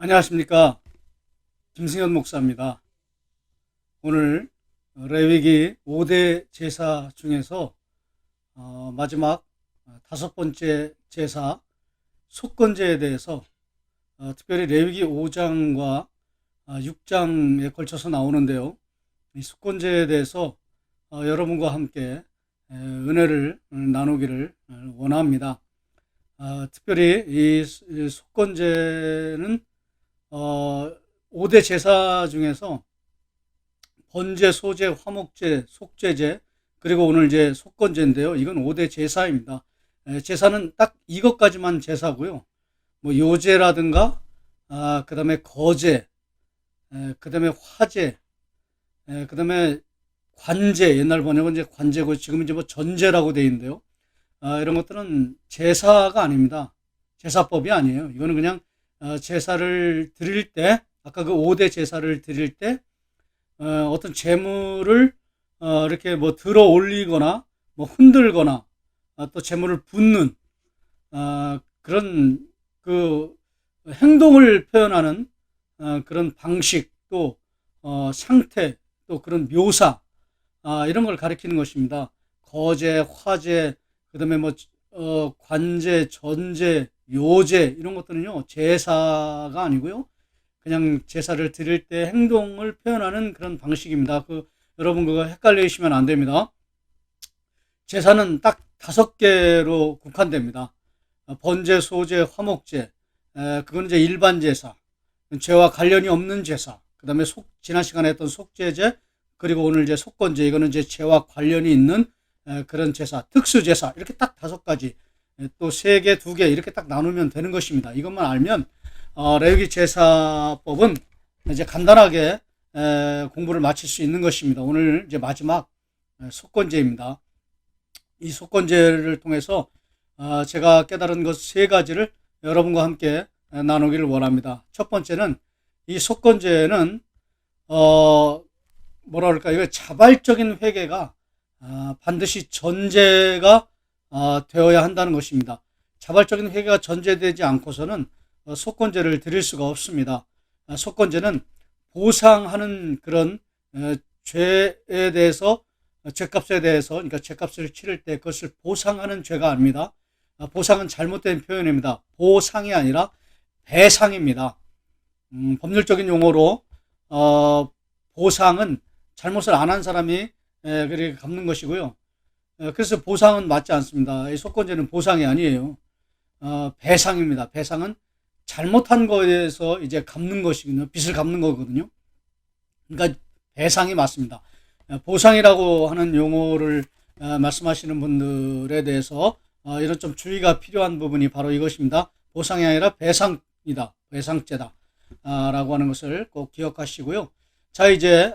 안녕하십니까. 김승현 목사입니다. 오늘 레위기 5대 제사 중에서 마지막 다섯 번째 제사 속건제에 대해서 특별히 레위기 5장과 6장에 걸쳐서 나오는데요. 이 속건제에 대해서 여러분과 함께 은혜를 나누기를 원합니다. 특별히 이 속건제는 5대 제사 중에서 번제, 소제, 화목제, 속죄제, 그리고 오늘 이제 속건제인데요. 이건 5대 제사입니다. 제사는 딱 이것까지만 제사고요. 뭐 요제라든가, 그 다음에 거제, 그 다음에 화제, 그 다음에 관제, 옛날 번역은 이제 관제고 지금 이제 뭐 전제라고 되어 있는데요. 이런 것들은 제사가 아닙니다. 제사법이 아니에요. 이거는 그냥 제사를 드릴 때, 아까 그 5대 제사를 드릴 때, 어떤 재물을, 이렇게 뭐 들어 올리거나, 뭐 흔들거나, 또 재물을 붓는, 그런 그 행동을 표현하는, 그런 방식, 또, 상태, 또 그런 묘사, 이런 걸 가리키는 것입니다. 거제, 화제, 그 다음에 뭐, 관제, 전제, 요제, 이런 것들은요, 제사가 아니고요. 그냥 제사를 드릴 때 행동을 표현하는 그런 방식입니다. 여러분 그거 헷갈리시면 안 됩니다. 제사는 딱 5개로 국한됩니다. 번제, 소제, 화목제, 그건 이제 일반 제사, 죄와 관련이 없는 제사, 그 다음에 지난 시간에 했던 속죄제, 그리고 오늘 이제 속건제, 이거는 이제 죄와 관련이 있는 그런 제사, 특수제사, 이렇게 딱 5가지, 또 3개, 2개, 이렇게 딱 나누면 되는 것입니다. 이것만 알면, 레위기 제사법은 이제 간단하게 공부를 마칠 수 있는 것입니다. 오늘 이제 마지막 속건제입니다. 이 속건제를 통해서 제가 깨달은 것 3가지를 여러분과 함께 나누기를 원합니다. 첫 번째는 이 속건제는 뭐라 그럴까, 이거 자발적인 회개가 반드시 전제가 되어야 한다는 것입니다. 자발적인 회개가 전제되지 않고서는 속건제를 드릴 수가 없습니다. 속건제는 보상하는 그런 죄에 대해서, 죄값에 대해서, 그러니까 죄값을 치를 때 그것을 보상하는 죄가 아닙니다. 보상은 잘못된 표현입니다. 보상이 아니라 배상입니다. 법률적인 용어로 보상은 잘못을 안 한 사람이 그렇게 갚는 것이고요. 그래서 보상은 맞지 않습니다. 이 속건제는 보상이 아니에요. 배상입니다. 배상은 잘못한 거에 대해서 이제 갚는 것이거든요. 빚을 갚는 거거든요. 그러니까 배상이 맞습니다. 보상이라고 하는 용어를 말씀하시는 분들에 대해서 이런 좀 주의가 필요한 부분이 바로 이것입니다. 보상이 아니라 배상이다. 배상죄다. 라고 하는 것을 꼭 기억하시고요. 자, 이제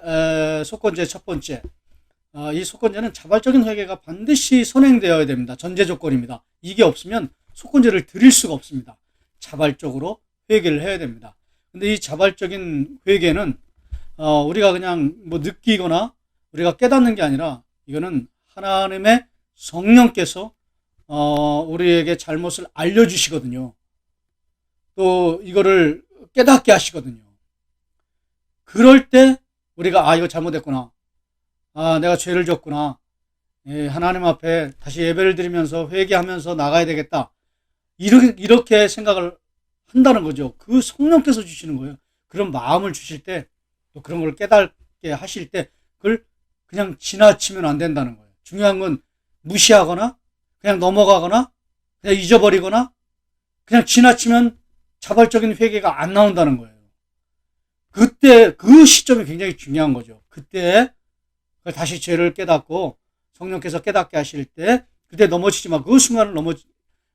속건제 첫 번째. 이 속건제는 자발적인 회개가 반드시 선행되어야 됩니다. 전제 조건입니다. 이게 없으면 속건제를 드릴 수가 없습니다. 자발적으로 회개를 해야 됩니다. 근데 이 자발적인 회개는 우리가 그냥 뭐 느끼거나 우리가 깨닫는 게 아니라 이거는 하나님의 성령께서 우리에게 잘못을 알려주시거든요. 또 이거를 깨닫게 하시거든요. 그럴 때 우리가 이거 잘못했구나. 내가 죄를 졌구나. 하나님 앞에 다시 예배를 드리면서 회개하면서 나가야 되겠다. 이렇게 생각을 한다는 거죠. 그 성령께서 주시는 거예요. 그런 마음을 주실 때, 또 그런 걸 깨닫게 하실 때, 그걸 그냥 지나치면 안 된다는 거예요. 중요한 건 무시하거나, 그냥 넘어가거나, 그냥 잊어버리거나, 그냥 지나치면 자발적인 회개가 안 나온다는 거예요. 그때, 그 시점이 굉장히 중요한 거죠. 그때, 다시 죄를 깨닫고, 성령께서 깨닫게 하실 때, 그때 넘어지지 마. 그 순간을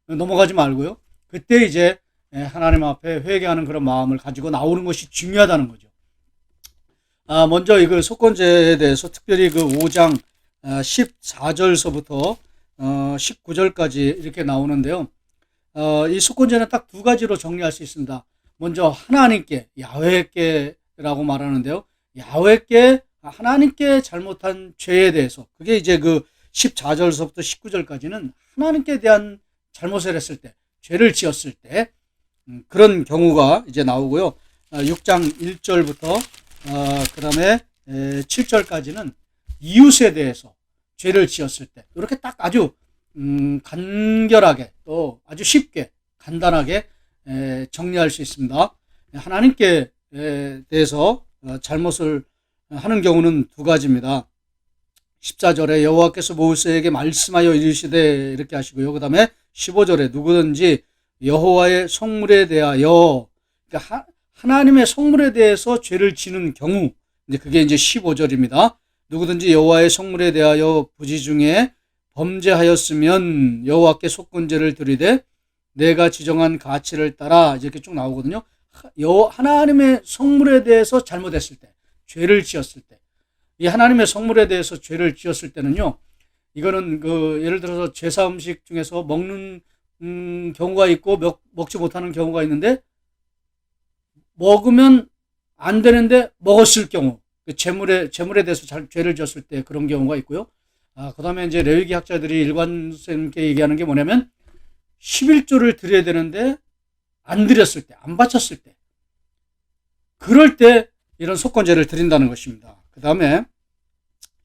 넘어가지 말고요. 그때 이제 하나님 앞에 회개하는 그런 마음을 가지고 나오는 것이 중요하다는 거죠. 먼저 이 속건제에 대해서 특별히 그 5장 14절서부터 19절까지 이렇게 나오는데요. 이 속건제는 딱 2가지로 정리할 수 있습니다. 먼저 하나님께, 야훼께라고 말하는데요. 야훼께, 하나님께 잘못한 죄에 대해서, 그게 이제 그 14절서부터 19절까지는 하나님께 대한 잘못을 했을 때, 죄를 지었을 때, 그런 경우가 이제 나오고요. 6장 1절부터 그 다음에 7절까지는 이웃에 대해서 죄를 지었을 때 이렇게 딱 아주 간결하게 또 아주 쉽게 간단하게 정리할 수 있습니다. 하나님께 대해서 잘못을 하는 경우는 두 가지입니다. 14절에 여호와께서 모세에게 말씀하여 이르시되 이렇게 하시고요. 그 다음에 15절에 누구든지 여호와의 성물에 대하여, 그러니까 하나님의 성물에 대해서 죄를 지는 경우, 이제 그게 이제 15절입니다. 누구든지 여호와의 성물에 대하여 부지 중에 범죄하였으면 여호와께 속건제를 드리되 내가 지정한 가치를 따라 이렇게 쭉 나오거든요. 하나님의 성물에 대해서 잘못했을 때, 죄를 지었을 때, 이 하나님의 성물에 대해서 죄를 지었을 때는요, 이거는 예를 들어서 제사 음식 중에서 먹는 경우가 있고 먹지 못하는 경우가 있는데, 먹으면 안 되는데 먹었을 경우, 재물에 대해서 죄를 지었을 때 그런 경우가 있고요. 그 다음에 이제 레위기 학자들이 일관성있게 얘기하는 게 뭐냐면 11조를 드려야 되는데 안 드렸을 때, 안 바쳤을 때, 그럴 때 이런 속건제를 드린다는 것입니다. 그 다음에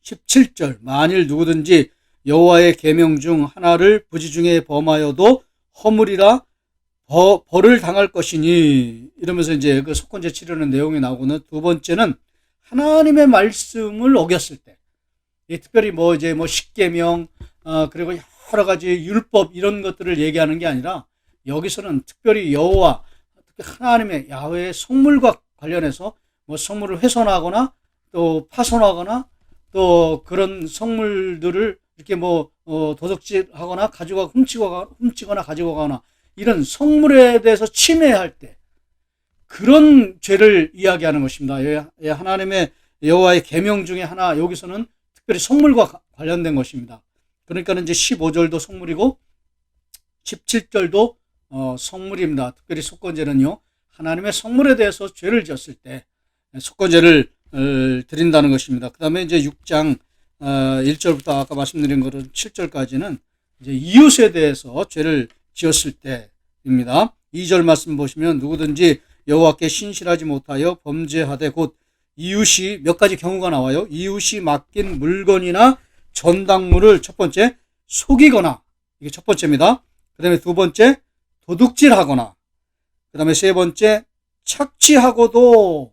17절, 만일 누구든지 여호와의 계명 중 하나를 부지 중에 범하여도 허물이라 벌을 당할 것이니, 이러면서 이제 그 속건제 치르는 내용이 나오고는, 두 번째는 하나님의 말씀을 어겼을 때, 특별히 이제 십계명, 그리고 여러 가지 율법 이런 것들을 얘기하는 게 아니라 여기서는 특별히 여호와, 특히 하나님의 야훼의 성물과 관련해서 성물을 훼손하거나 또 파손하거나 또 그런 성물들을 이렇게 도둑질하거나 훔치거나 가지고 가거나 이런 성물에 대해서 침해할 때 그런 죄를 이야기하는 것입니다. 하나님의 여호와의 계명 중에 하나, 여기서는 특별히 성물과 관련된 것입니다. 그러니까 이제 15절도 성물이고 17절도 성물입니다. 특별히 속건제는요, 하나님의 성물에 대해서 죄를 지었을 때 속건제를 드린다는 것입니다. 그 다음에 이제 6장 1절부터 아까 말씀드린 것은 7절까지는 이제 이웃에 대해서 죄를 지었을 때입니다. 2절 말씀 보시면 누구든지 여호와께 신실하지 못하여 범죄하되, 곧 이웃이 몇 가지 경우가 나와요. 이웃이 맡긴 물건이나 전당물을 첫 번째 속이거나, 이게 첫 번째입니다. 그 다음에 두 번째 도둑질하거나, 그 다음에 세 번째 착취하고도,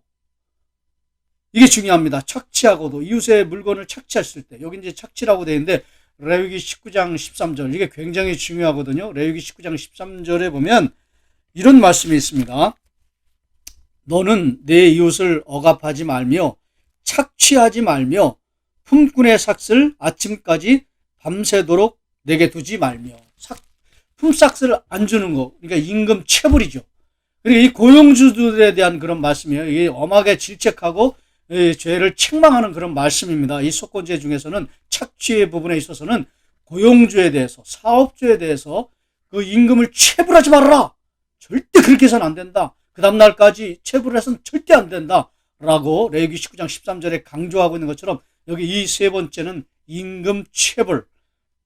이게 중요합니다. 착취하고도, 이웃의 물건을 착취했을 때, 여기 이제 착취라고 되어 있는데 레위기 19장 13절, 이게 굉장히 중요하거든요. 레위기 19장 13절에 보면 이런 말씀이 있습니다. 너는 내 이웃을 억압하지 말며 착취하지 말며 품꾼의 삭슬 아침까지 밤새도록 내게 두지 말며. 품삯을 안 주는 거, 그러니까 임금 체불이죠. 그리고 이 고용주들에 대한 그런 말씀이에요. 이게 엄하게 질책하고 죄를 책망하는 그런 말씀입니다. 이 속건제 중에서는 착취의 부분에 있어서는 고용주에 대해서, 사업주에 대해서 그 임금을 체불하지 말아라. 절대 그렇게 해서는 안 된다. 그 다음날까지 체불을 해서는 절대 안 된다. 라고 레위기 19장 13절에 강조하고 있는 것처럼 여기 이 세 번째는 임금 체불,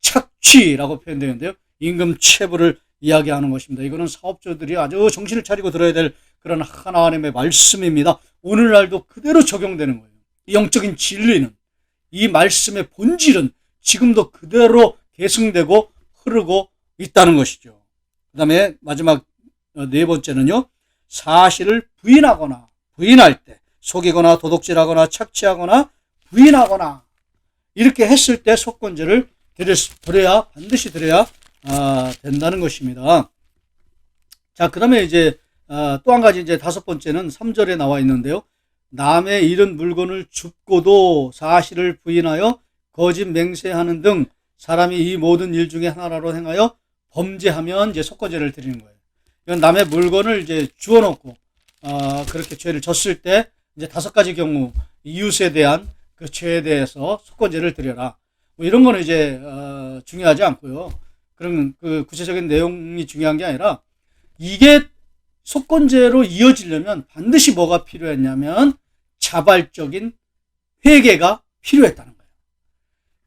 착취라고 표현되는데요. 임금 체불을 이야기하는 것입니다. 이거는 사업주들이 아주 정신을 차리고 들어야 될 그런 하나님의 말씀입니다. 오늘날도 그대로 적용되는 거예요. 영적인 진리는, 이 말씀의 본질은 지금도 그대로 계승되고 흐르고 있다는 것이죠. 그 다음에 마지막 네 번째는요, 사실을 부인할 때, 속이거나 도둑질하거나 착취하거나 부인하거나 이렇게 했을 때 속건제를 반드시 드려야 된다는 것입니다. 자, 그 다음에 이제 또 한 가지, 이제 다섯 번째는 3절에 나와 있는데요. 남의 잃은 물건을 줍고도 사실을 부인하여 거짓 맹세하는 등 사람이 이 모든 일 중에 하나라도 행하여 범죄하면 이제 속건제를 드리는 거예요. 이건 남의 물건을 이제 주워놓고 그렇게 죄를 졌을 때 이제 다섯 가지 경우, 이웃에 대한 그 죄에 대해서 속건제를 드려라. 이런 거는 이제 중요하지 않고요. 그런 그 구체적인 내용이 중요한 게 아니라, 이게 속건제로 이어지려면 반드시 뭐가 필요했냐면 자발적인 회개가 필요했다는 거예요.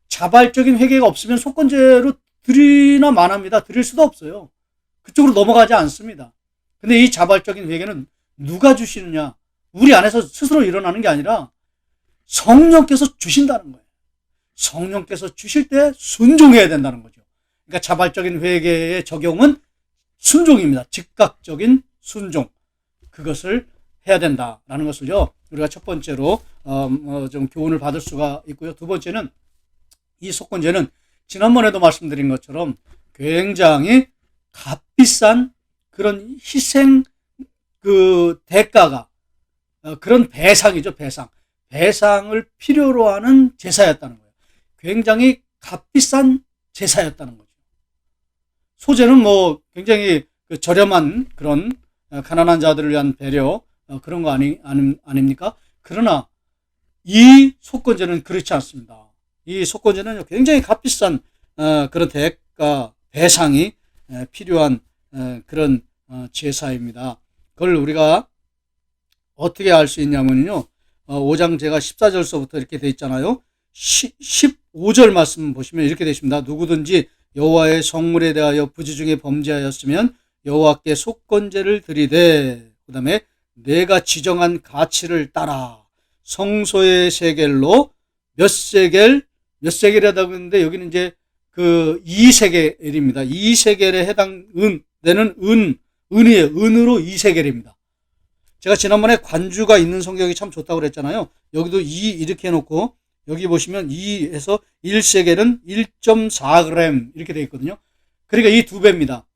자발적인 회개가 없으면 속건제로 드리나 마나입니다. 드릴 수도 없어요. 그쪽으로 넘어가지 않습니다. 근데 이 자발적인 회개는 누가 주시느냐? 우리 안에서 스스로 일어나는 게 아니라 성령께서 주신다는 거예요. 성령께서 주실 때 순종해야 된다는 거죠. 그러니까 자발적인 회개의 적용은 순종입니다. 즉각적인 순종. 그것을 해야 된다라는 것을요, 우리가 첫 번째로 좀 교훈을 받을 수가 있고요. 두 번째는 이 속건제는 지난번에도 말씀드린 것처럼 굉장히 값비싼 그런 희생 그 대가가 그런 배상이죠. 배상을 필요로 하는 제사였다는 거예요. 굉장히 값비싼 제사였다는 거죠. 소재는 뭐 굉장히 저렴한 그런 가난한 자들을 위한 배려 그런 거 아닙니까? 그러나 이 속건제는 그렇지 않습니다. 이 속건제는 굉장히 값비싼 그런 대가 배상이 필요한 그런 제사입니다. 그걸 우리가 어떻게 알 수 있냐면요, 5장 제가 14절서부터 이렇게 돼 있잖아요. 15절 말씀 보시면 이렇게 되어 있습니다. 누구든지 여호와의 성물에 대하여 부지 중에 범죄하였으면 여호와께 속건제를 드리되, 그 다음에 내가 지정한 가치를 따라 성소의 세겔로 몇 세겔이라고 했는데 여기는 이제 그 2세겔입니다. 2세겔에 해당되는 은이에요. 은으로 2세겔입니다. 제가 지난번에 관주가 있는 성경이 참 좋다고 그랬잖아요. 여기도 2 이렇게 해놓고 여기 보시면 2에서 1세겔은 1.4g 이렇게 되어 있거든요. 그러니까 이 두 배입니다.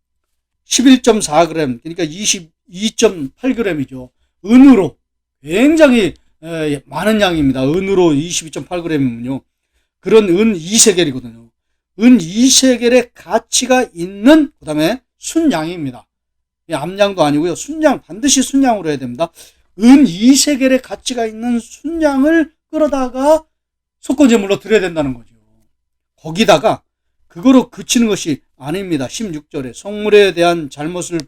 11.4g, 그러니까 22.8g이죠. 은으로 굉장히 많은 양입니다. 은으로 22.8g이면요. 그런 은 2세겔이거든요. 은 2세겔의 가치가 있는 그 다음에 순양입니다. 암양도 아니고요. 순양, 반드시 순양으로 해야 됩니다. 은 2세겔의 가치가 있는 순양을 끌어다가 속건제물로 드려야 된다는 거죠. 거기다가 그거로 그치는 것이 아닙니다. 16절에 성물에 대한 잘못을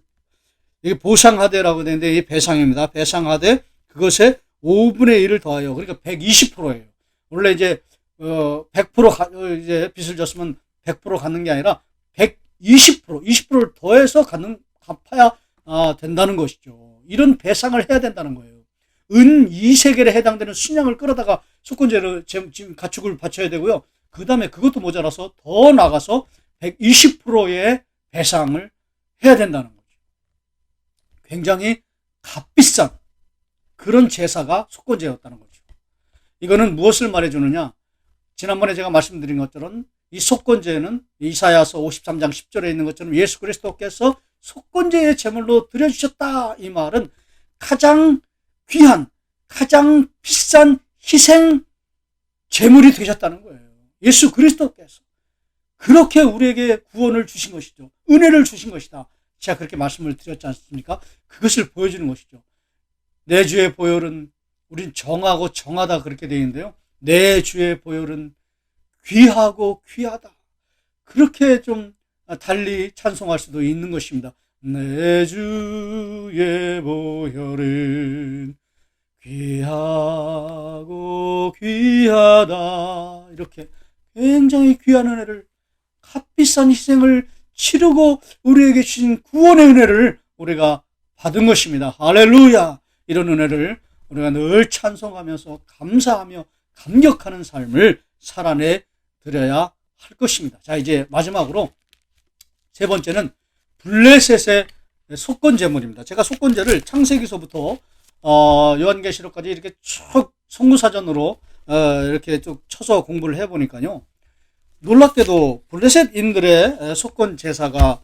이게 보상하되라고 되는데 이게 배상입니다. 배상하되 그것에 5분의 1을 더하여, 그러니까 120%예요. 원래 이제 100% 이제 빚을 졌으면 100% 갚는 게 아니라 20%를 더해서 갚아야 된다는 것이죠. 이런 배상을 해야 된다는 거예요. 은 2세겔에 해당되는 순양을 끌어다가 속건제를 지금 가축을 바쳐야 되고요. 그 다음에 그것도 모자라서 더 나가서 120%의 배상을 해야 된다는 거죠. 굉장히 값비싼 그런 제사가 속건제였다는 거죠. 이거는 무엇을 말해주느냐? 지난번에 제가 말씀드린 것처럼 이 속건제는 이사야서 53장 10절에 있는 것처럼 예수 그리스도께서 속건제의 제물로 드려주셨다. 이 말은 가장 귀한, 가장 비싼 희생 제물이 되셨다는 거예요. 예수 그리스도께서 그렇게 우리에게 구원을 주신 것이죠. 은혜를 주신 것이다. 제가 그렇게 말씀을 드렸지 않습니까? 그것을 보여주는 것이죠. 내 주의 보혈은 우린 정하고 정하다 그렇게 되어 있는데요. 내 주의 보혈은 귀하고 귀하다. 그렇게 좀 달리 찬송할 수도 있는 것입니다. 내 주의 보혈은 귀하고 귀하다. 이렇게 굉장히 귀한 은혜를, 값비싼 희생을 치르고 우리에게 주신 구원의 은혜를 우리가 받은 것입니다. 할렐루야. 이런 은혜를 우리가 늘 찬송하면서 감사하며 감격하는 삶을 살아내 드려야 할 것입니다. 자, 이제 마지막으로 세 번째는 블레셋의 속건제물입니다. 제가 속건제를 창세기서부터 요한계시록까지 이렇게 쭉 성구사전으로 이렇게 쭉 쳐서 공부를 해보니까요, 놀랍게도 블레셋인들의 속건 제사가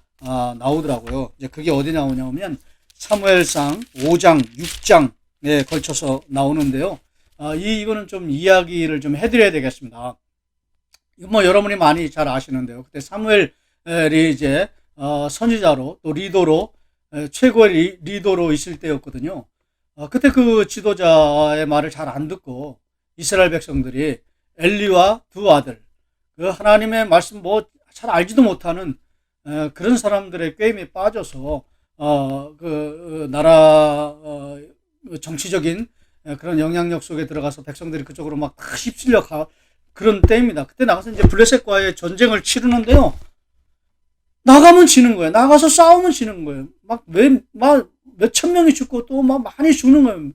나오더라고요. 이제 그게 어디 나오냐면 사무엘상 5장, 6장에 걸쳐서 나오는데요. 이거는 좀 이야기를 좀 해드려야 되겠습니다. 뭐 여러분이 많이 잘 아시는데요. 그때 사무엘이 이제 선지자로 또 리더로 최고의 리더로 있을 때였거든요. 그때 그 지도자의 말을 잘 안 듣고 이스라엘 백성들이 엘리와 두 아들, 그 하나님의 말씀 뭐 잘 알지도 못하는 그런 사람들의 꾀임에 빠져서 그 나라 정치적인 그런 영향력 속에 들어가서 백성들이 그쪽으로 막 휩쓸려 그런 때입니다. 그때 나가서 이제 블레셋과의 전쟁을 치르는데요. 나가면 지는 거예요. 나가서 싸우면 지는 거예요. 몇천 명이 죽고 또 막 많이 죽는 거예요.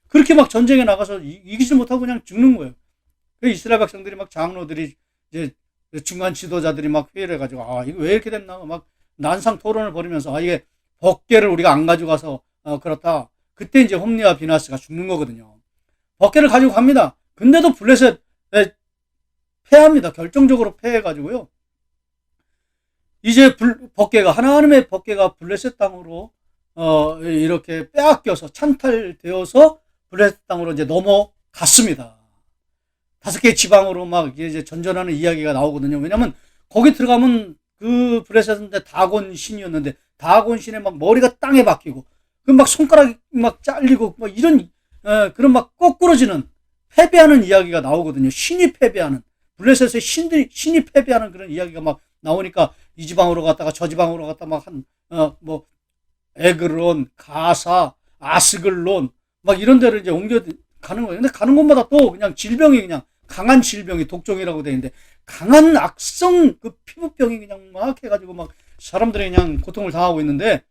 그렇게 막 전쟁에 나가서 이기지 못하고 그냥 죽는 거예요. 그 이스라엘 백성들이 막 장로들이 이제 중간 지도자들이 막 회의를 해가지고 이거 왜 이렇게 됐나 막 난상 토론을 벌이면서 이게 법궤를 우리가 안 가져가서 그렇다. 그때 이제 홈리와 비나스가 죽는 거거든요. 법궤를 가지고 갑니다. 근데도 블레셋 패합니다. 결정적으로 패해가지고요. 이제 법궤가 하나님의 법궤가 블레셋 땅으로 이렇게 빼앗겨서 찬탈되어서 블레셋 땅으로 이제 넘어갔습니다. 5개 지방으로 막 이제 전전하는 이야기가 나오거든요. 왜냐면 거기 들어가면 그 블레셋은 다곤 신이었는데 다곤 신의 막 머리가 땅에 박히고 그 막 손가락이 막 잘리고 막 이런 그런 막 거꾸러지는 패배하는 이야기가 나오거든요. 신이 패배하는 블레셋의 신이 패배하는 그런 이야기가 막 나오니까 이 지방으로 갔다가 저 지방으로 갔다가 막 뭐 에그론, 가사, 아스글론 막 이런 데를 이제 옮겨 가는 거예요. 근데 가는 곳마다 또 그냥 질병이 그냥 강한 질병이 독종이라고 되어 있는데 강한 악성 그 피부병이 그냥 막 해가지고 막 사람들이 그냥 고통을 당하고 있는데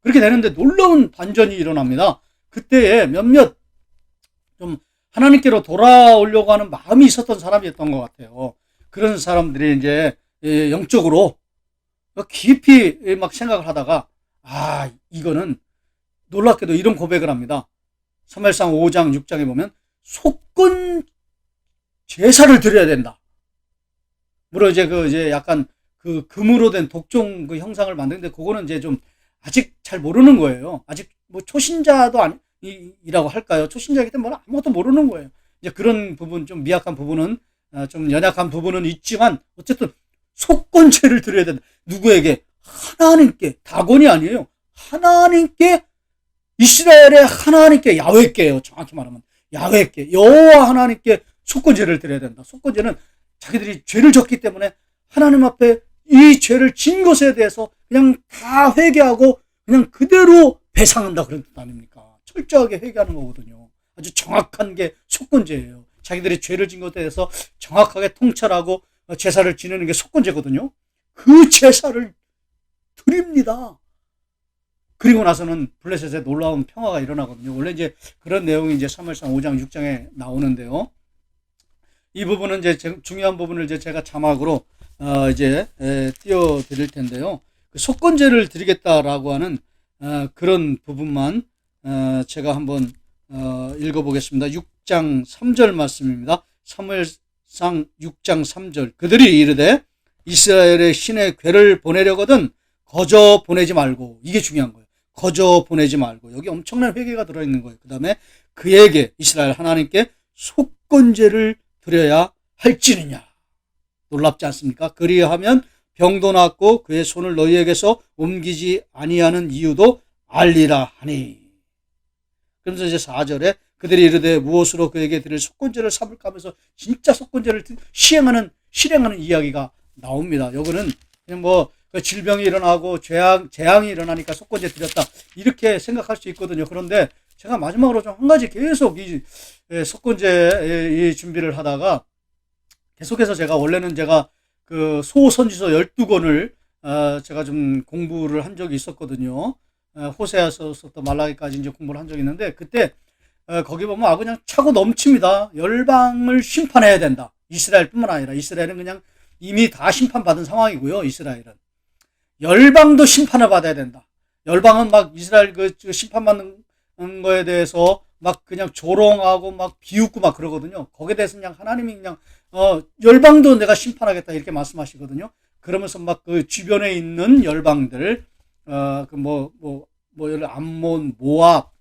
그렇게 되는데 놀라운 반전이 일어납니다. 그때에 몇몇 좀 하나님께로 돌아오려고 하는 마음이 있었던 사람이었던 것 같아요. 그런 사람들이 이제 영적으로 깊이 막 생각을 하다가 이거는 놀랍게도 이런 고백을 합니다. 사무엘상 5장 6장에 보면 속건 제사를 드려야 된다. 물론 이제 약간 그 금으로 된 독종 그 형상을 만드는데 그거는 이제 좀 아직 잘 모르는 거예요. 아직 뭐 초신자도 아니라고 할까요? 초신자이기 때문에 아무것도 모르는 거예요. 이제 그런 부분 좀 미약한 부분은 좀 연약한 부분은 있지만 어쨌든 속건제를 드려야 된다. 누구에게? 하나님께. 다곤이 아니에요. 하나님께, 이스라엘의 하나님께, 야훼께요. 정확히 말하면 야훼께, 여호와 하나님께 속건제를 드려야 된다. 속건제는 자기들이 죄를 졌기 때문에 하나님 앞에 이 죄를 진 것에 대해서 그냥 다 회개하고 그냥 그대로 배상한다 그런 뜻 아닙니까? 철저하게 회개하는 거거든요. 아주 정확한 게 속건제예요. 자기들이 죄를 진 것에 대해서 정확하게 통찰하고 제사를 지내는 게 속건제거든요. 그 제사를 드립니다. 그리고 나서는 블레셋에 놀라운 평화가 일어나거든요. 원래 이제 그런 내용이 이제 사무엘상 5장 6장에 나오는데요. 이 부분은 이제 중요한 부분을 이제 제가 자막으로 이제 띄워드릴 텐데요. 그 속건제를 드리겠다라고 하는 그런 부분만 제가 한번 읽어보겠습니다. 6장 3절 말씀입니다. 사무엘상 6장 3절. 그들이 이르되 이스라엘의 신의 괴를 보내려거든 거저 보내지 말고. 이게 중요한 거예요. 거저 보내지 말고. 여기 엄청난 회개가 들어있는 거예요. 그 다음에 그에게 이스라엘 하나님께 속건제를 드려야 할지느냐. 놀랍지 않습니까? 그리하면 병도 낫고 그의 손을 너희에게서 옮기지 아니하는 이유도 알리라 하니. 그러면서 이제 4절에 그들이 이르되 무엇으로 그에게 드릴 속건제를 삼을까 하면서 진짜 속건제를 실행하는 이야기가 나옵니다. 여기는 그냥 뭐 질병이 일어나고 재앙이 일어나니까 속건제 드렸다 이렇게 생각할 수 있거든요. 그런데 제가 마지막으로 좀 한 가지 계속 이 속건제 이 준비를 하다가 계속해서 원래는 제가 그 소선지서 12권을 제가 좀 공부를 한 적이 있었거든요. 호세아서부터 말라기까지 이제 공부를 한 적이 있는데 그때 거기 보면 그냥 차고 넘칩니다. 열방을 심판해야 된다. 이스라엘뿐만 아니라 이스라엘은 그냥 이미 다 심판받은 상황이고요. 이스라엘은 열방도 심판을 받아야 된다. 열방은 막 이스라엘 그 심판받는 거에 대해서 막 그냥 조롱하고 막 비웃고 막 그러거든요. 거기에 대해서 그냥 하나님이 그냥 열방도 내가 심판하겠다 이렇게 말씀하시거든요. 그러면서 막 그 주변에 있는 열방들 암몬, 모압,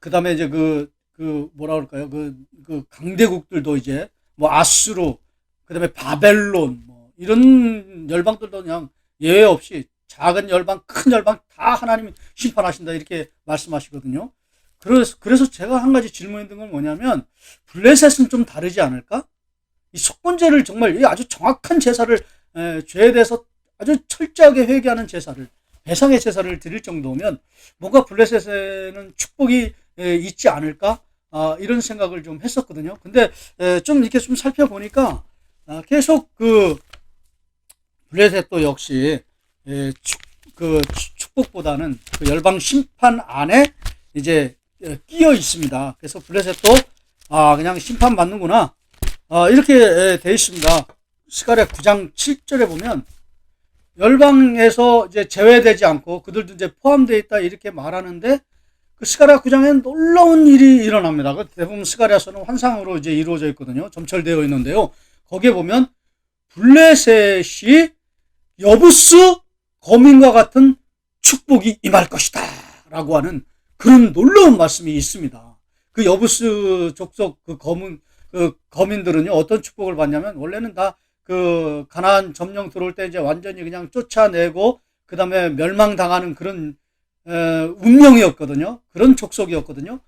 그 다음에 이제 뭐라 그럴까요? 그 강대국들도 이제 뭐 아수르, 그 다음에 바벨론, 뭐 이런 열방들도 그냥 예외 없이 작은 열방, 큰 열방 다 하나님이 심판하신다 이렇게 말씀하시거든요. 그래서 제가 한 가지 질문했던 건 뭐냐면 블레셋은 좀 다르지 않을까? 이 속건제를 정말 아주 정확한 제사를 죄에 대해서 아주 철저하게 회개하는 제사를 배상의 제사를 드릴 정도면 뭔가 블레셋에는 축복이 있지 않을까? 이런 생각을 좀 했었거든요. 근데 좀 이렇게 좀 살펴보니까 블레셋도 역시 축복보다는 그 열방 심판 안에 이제 끼어 있습니다. 그래서 블레셋도 그냥 심판 받는구나 이렇게 돼 있습니다. 스가랴 9장 7절에 보면 열방에서 이제 제외되지 않고 그들도 이제 포함되어 있다 이렇게 말하는데 그 스가랴 9장에는 놀라운 일이 일어납니다. 대부분 스가랴서는 환상으로 이제 이루어져 있거든요. 점철되어 있는데요. 거기에 보면 블레셋이 여부스 거민과 같은 축복이 임할 것이다 라고 하는 그런 놀라운 말씀이 있습니다. 그 여부스 족속 그 거민들은요 어떤 축복을 받냐면 원래는 다 그 가나안 점령 들어올 때 이제 완전히 그냥 쫓아내고 그 다음에 멸망당하는 그런 운명이었거든요. 그런 족속이었거든요.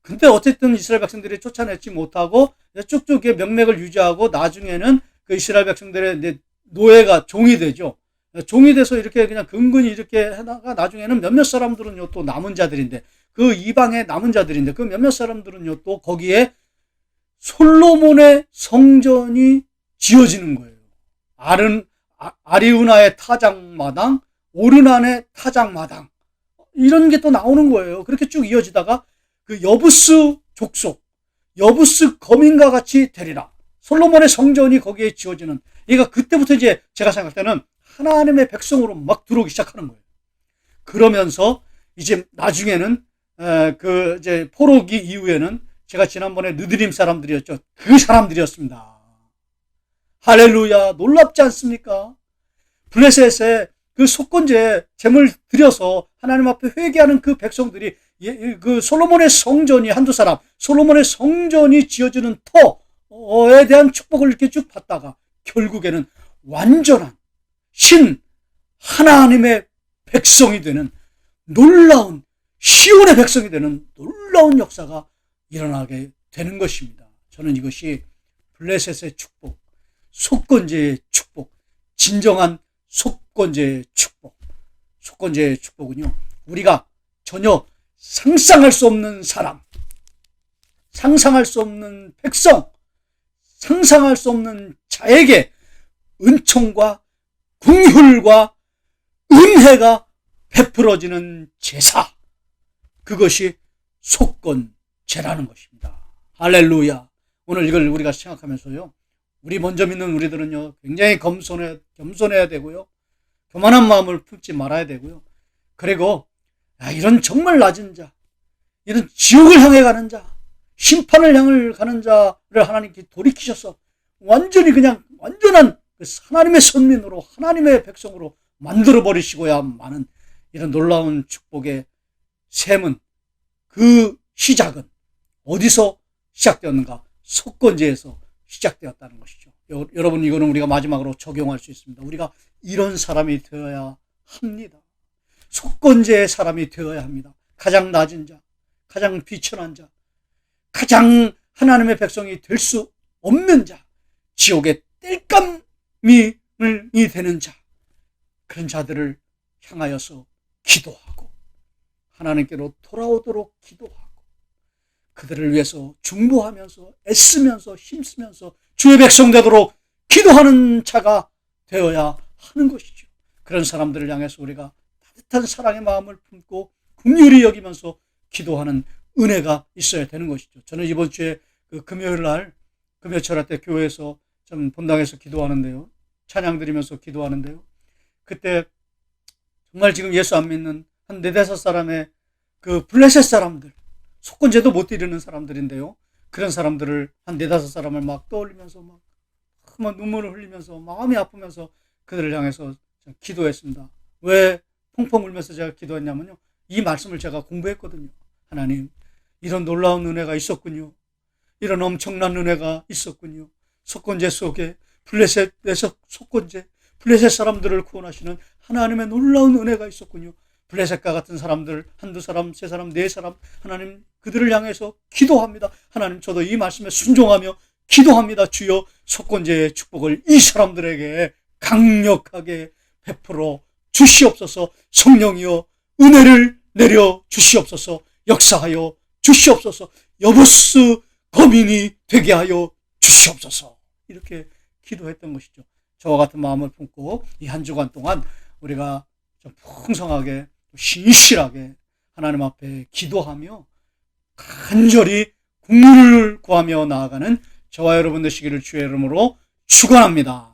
근데 어쨌든 이스라엘 백성들이 쫓아내지 못하고 쭉쭉 명맥을 유지하고 나중에는 그 이스라엘 백성들의 이제 노예가 종이 되죠. 종이 돼서 이렇게 그냥 근근히 이렇게 하다가 나중에는 몇몇 사람들은요 또 남은 자들인데 그 이방의 남은 자들인데 그 몇몇 사람들은요 또 거기에 솔로몬의 성전이 지어지는 거예요. 아리우나의 타작마당, 오르난의 타작마당 이런 게 또 나오는 거예요. 그렇게 쭉 이어지다가 그 여부스 족속, 여부스 거민과 같이 되리라. 솔로몬의 성전이 거기에 지어지는. 그러니까 그때부터 이제 제가 생각할 때는 하나님의 백성으로 막 들어오기 시작하는 거예요. 그러면서 이제 나중에는 그 이제 포로기 이후에는 제가 지난번에 느드림 사람들이었죠. 그 사람들이었습니다. 할렐루야, 놀랍지 않습니까? 블레셋에 그 속건제 제물 드려서 하나님 앞에 회개하는 그 백성들이 그 솔로몬의 성전이 한두 사람, 솔로몬의 성전이 지어지는 터에 대한 축복을 이렇게 쭉 받다가 결국에는 완전한 신 하나님의 백성이 되는 놀라운 시온의 백성이 되는 놀라운 역사가 일어나게 되는 것입니다. 저는 이것이 블레셋의 축복, 속건제의 축복, 진정한 속건제의 축복. 속건제의 축복은요, 우리가 전혀 상상할 수 없는 사람, 상상할 수 없는 백성, 상상할 수 없는 자에게 은총과 긍휼과 은혜가 베풀어지는 제사, 그것이 속건제라는 것입니다. 할렐루야. 오늘 이걸 우리가 생각하면서요, 우리 먼저 믿는 우리들은요 굉장히 겸손해야 되고요, 교만한 마음을 품지 말아야 되고요, 그리고 이런 정말 낮은 자, 이런 지옥을 향해 가는 자, 심판을 향해 가는 자를 하나님께 돌이키셔서 완전히 그냥 완전한 하나님의 선민으로, 하나님의 백성으로 만들어 버리시고야만은 이런 놀라운 축복의 셈은, 그 시작은 어디서 시작되었는가? 속건제에서 시작되었다는 것이죠. 여러분, 이거는 우리가 마지막으로 적용할 수 있습니다. 우리가 이런 사람이 되어야 합니다. 속건제의 사람이 되어야 합니다. 가장 낮은 자, 가장 비천한 자, 가장 하나님의 백성이 될 수 없는 자, 지옥의 땔감이 되는 자, 그런 자들을 향하여서 기도하고 하나님께로 돌아오도록 기도하고 그들을 위해서 중보하면서 애쓰면서 힘쓰면서 주의 백성 되도록 기도하는 자가 되어야 하는 것이죠. 그런 사람들을 향해서 우리가 따뜻한 사랑의 마음을 품고 긍휼히 여기면서 기도하는 은혜가 있어야 되는 것이죠. 저는 이번 주에 그 금요일 날 금요철학 때 교회에서 좀 본당에서 기도하는데요, 찬양 드리면서 기도하는데요, 그때 정말 지금 예수 안 믿는 한 4-5사람의 그 블레셋 사람들, 속건제도 못 드리는 사람들인데요, 그런 사람들을 한 4-5사람을 막 떠올리면서 막 눈물을 흘리면서 마음이 아프면서 그들을 향해서 기도했습니다. 왜 펑펑 울면서 제가 기도했냐면요, 이 말씀을 제가 공부했거든요. 하나님, 이런 놀라운 은혜가 있었군요. 이런 엄청난 은혜가 있었군요. 속건제 속에, 블레셋에서 속건제, 블레셋 사람들을 구원하시는 하나님의 놀라운 은혜가 있었군요. 블레셋과 같은 사람들, 한두 사람, 세 사람, 네 사람, 하나님 그들을 향해서 기도합니다. 하나님, 저도 이 말씀에 순종하며 기도합니다. 주여, 속건제의 축복을 이 사람들에게 강력하게 베풀어 주시옵소서. 성령이여, 은혜를 내려 주시옵소서. 역사하여 주시옵소서. 여부스 거민이 되게 하여 주시옵소서. 이렇게 기도했던 것이죠. 저와 같은 마음을 품고 이 한 주간 동안 우리가 좀 풍성하게 신실하게 하나님 앞에 기도하며 간절히 국문을 구하며 나아가는 저와 여러분 되시기를 주의 이름으로 축원합니다.